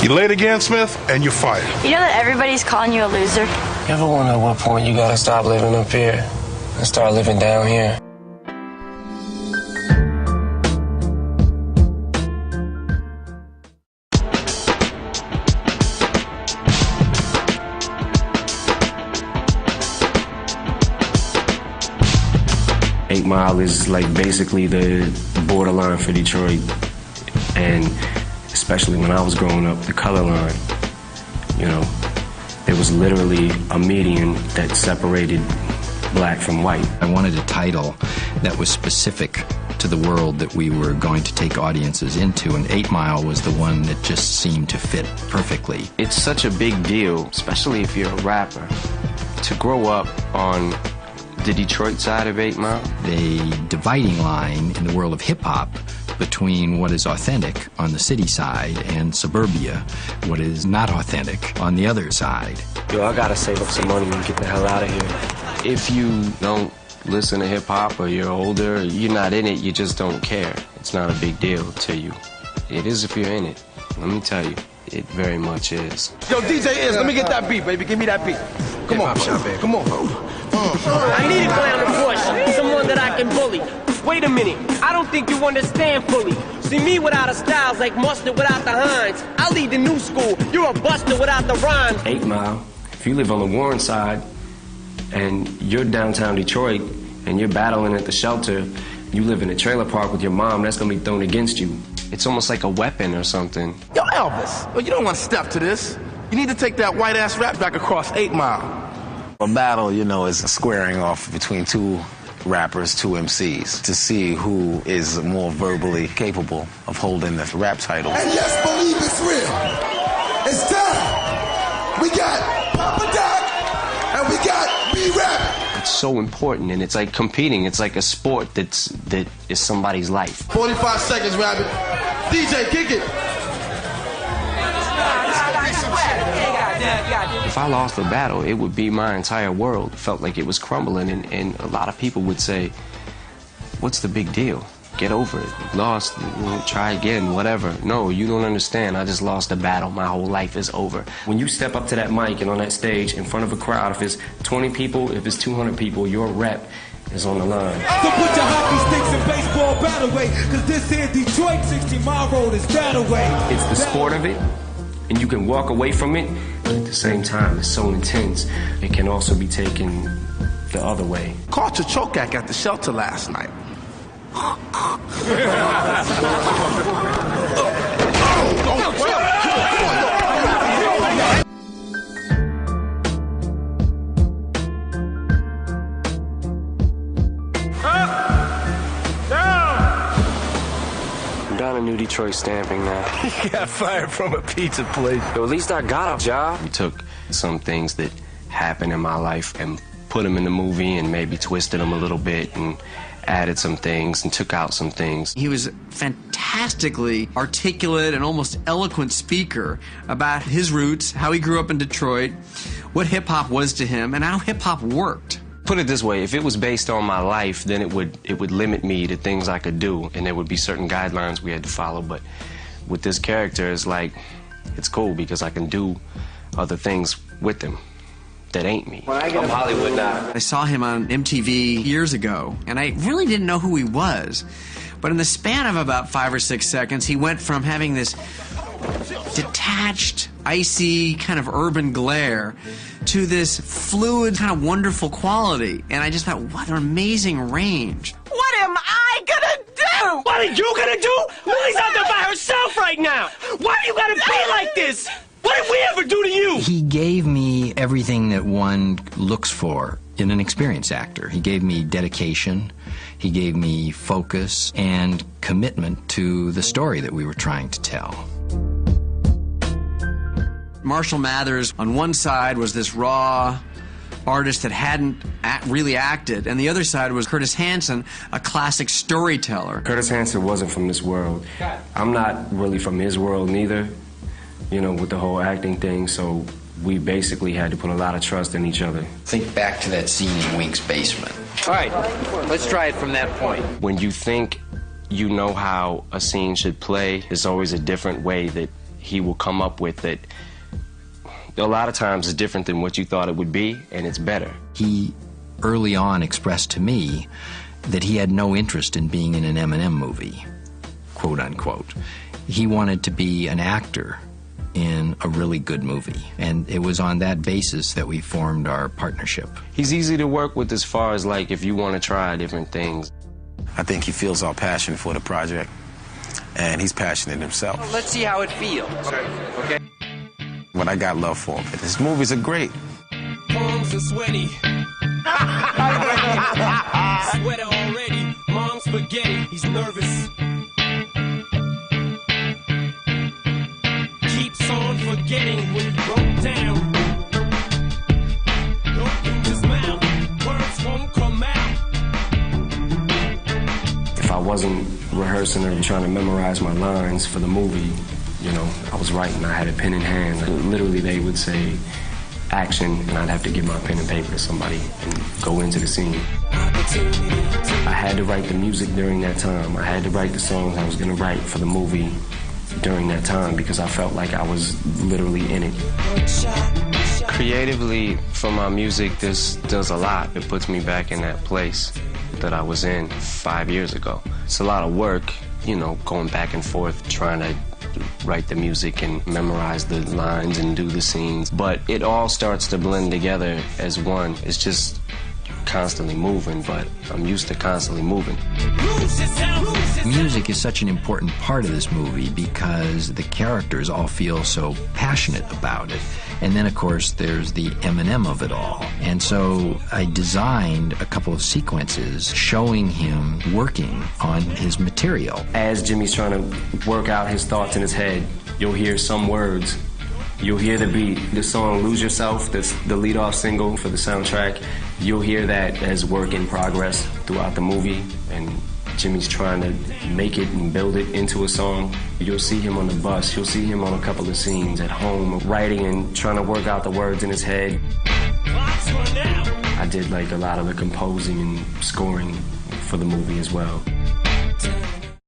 You late again, Smith, and you're fired. You know that everybody's calling you a loser? You ever wonder at what point you gotta stop living up here and start living down here? 8 Mile is like basically the borderline for Detroit, and especially when I was growing up, the color line, you know, there was literally a median that separated black from white. I wanted a title that was specific to the world that we were going to take audiences into, and 8 Mile was the one that just seemed to fit perfectly. It's such a big deal, especially if you're a rapper, to grow up on the Detroit side of 8 Mile. The dividing line in the world of hip-hop between what is authentic on the city side and suburbia, what is not authentic on the other side. Yo, I gotta save up some money and get the hell out of here. If you don't listen to hip-hop or you're older, or you're not in it, you just don't care. It's not a big deal to you. It is if you're in it. Let me tell you, it very much is. Yo, DJ Is, let me get that beat, baby. Give me that beat. Come on, come on. I need a clown to push, someone that I can bully. Wait a minute, I don't think you understand fully. See me without a style's like mustard without the Heinz. I lead the new school, you're a buster without the rhymes. 8 Mile, if you live on the Warren side and you're downtown Detroit and you're battling at the shelter, you live in a trailer park with your mom, that's gonna be thrown against you. It's almost like a weapon or something. Yo, Elvis, you don't want to step to this. You need to take that white-ass rap back across 8 Mile. A battle, you know, is a squaring off between two rappers, two MCs, to see who is more verbally capable of holding the rap title. And yes, believe it's real. It's time. We got Papa Doc and we got B-Rap. It's so important, and it's like competing. It's like a sport that is somebody's life. 45 seconds, Rabbit. DJ, kick it. If I lost the battle, it would be my entire world. It felt like it was crumbling, and a lot of people would say, what's the big deal? Get over it. You lost, try again, whatever. No, you don't understand. I just lost a battle. My whole life is over. When you step up to that mic and on that stage in front of a crowd, if it's 20 people, if it's 200 people, your rep is on the line. So put your hockey sticks in baseball battle way, cause this here Detroit 60 Mile Road is battle way. It's the sport of it, and you can walk away from it, but at the same time, it's so intense, it can also be taken the other way. Caught Chokak at the shelter last night. I'm down a New Detroit stamping now. He got fired from a pizza place. At least I got a job. We took some things that happened in my life and put them in the movie and maybe twisted them a little bit and added some things and took out some things. He was a fantastically articulate and almost eloquent speaker about his roots, how he grew up in Detroit, what hip-hop was to him, and how hip-hop worked. Put it this way, if it was based on my life, then it would limit me to things I could do, and there would be certain guidelines we had to follow. But with this character, it's like, it's cool because I can do other things with him that ain't me. I'm Hollywood now. I saw him on MTV years ago, and I really didn't know who he was. But in the span of about 5 or 6 seconds, he went from having this detached, icy, kind of urban glare to this fluid, kind of wonderful quality. And I just thought, what an amazing range. What am I gonna do? What are you gonna do? Lily's out there by herself right now. Why do you gotta be like this? What did we ever do to you? He gave me everything that one looks for in an experienced actor. He gave me dedication, he gave me focus, and commitment to the story that we were trying to tell. Marshall Mathers, on one side, was this raw artist that hadn't really acted, and the other side was Curtis Hanson, a classic storyteller. Curtis Hanson wasn't from this world. I'm not really from his world neither, you know, with the whole acting thing, so we basically had to put a lot of trust in each other. Think back to that scene in Wink's basement. All right, let's try it from that point. When you think you know how a scene should play, there's always a different way that he will come up with that a lot of times is different than what you thought it would be, and it's better. He early on expressed to me that he had no interest in being in an Eminem movie, quote unquote. He wanted to be an actor in a really good movie, and it was on that basis that we formed our partnership. He's easy to work with as far as like if you want to try different things. I think he feels our passion for the project, and he's passionate himself. Let's see how it feels. Okay. But I got love for him. His movies are great. Palms are sweaty. Sweater already. Mom's spaghetti. He's nervous. Keeps on forgetting when he broke down. Don't use his mouth. Words won't come out. If I wasn't rehearsing or trying to memorize my lines for the movie, you know, I was writing, I had a pen in hand. Literally, they would say, action, and I'd have to give my pen and paper to somebody and go into the scene. I had to write the music during that time. I had to write the songs I was going to write for the movie during that time because I felt like I was literally in it. Creatively, for my music, this does a lot. It puts me back in that place that I was in 5 years ago. It's a lot of work, you know, going back and forth, trying to write the music and memorize the lines and do the scenes. But it all starts to blend together as one. It's just constantly moving, but I'm used to constantly moving. Music is such an important part of this movie because the characters all feel so passionate about it. And then, of course, there's the Eminem of it all. And so I designed a couple of sequences showing him working on his material. As Jimmy's trying to work out his thoughts in his head, you'll hear some words. You'll hear the beat. The song Lose Yourself, that's the lead-off single for the soundtrack. You'll hear that as work in progress throughout the movie, and Jimmy's trying to make it and build it into a song. You'll see him on the bus. You'll see him on a couple of scenes at home, writing and trying to work out the words in his head. I did like a lot of the composing and scoring for the movie as well.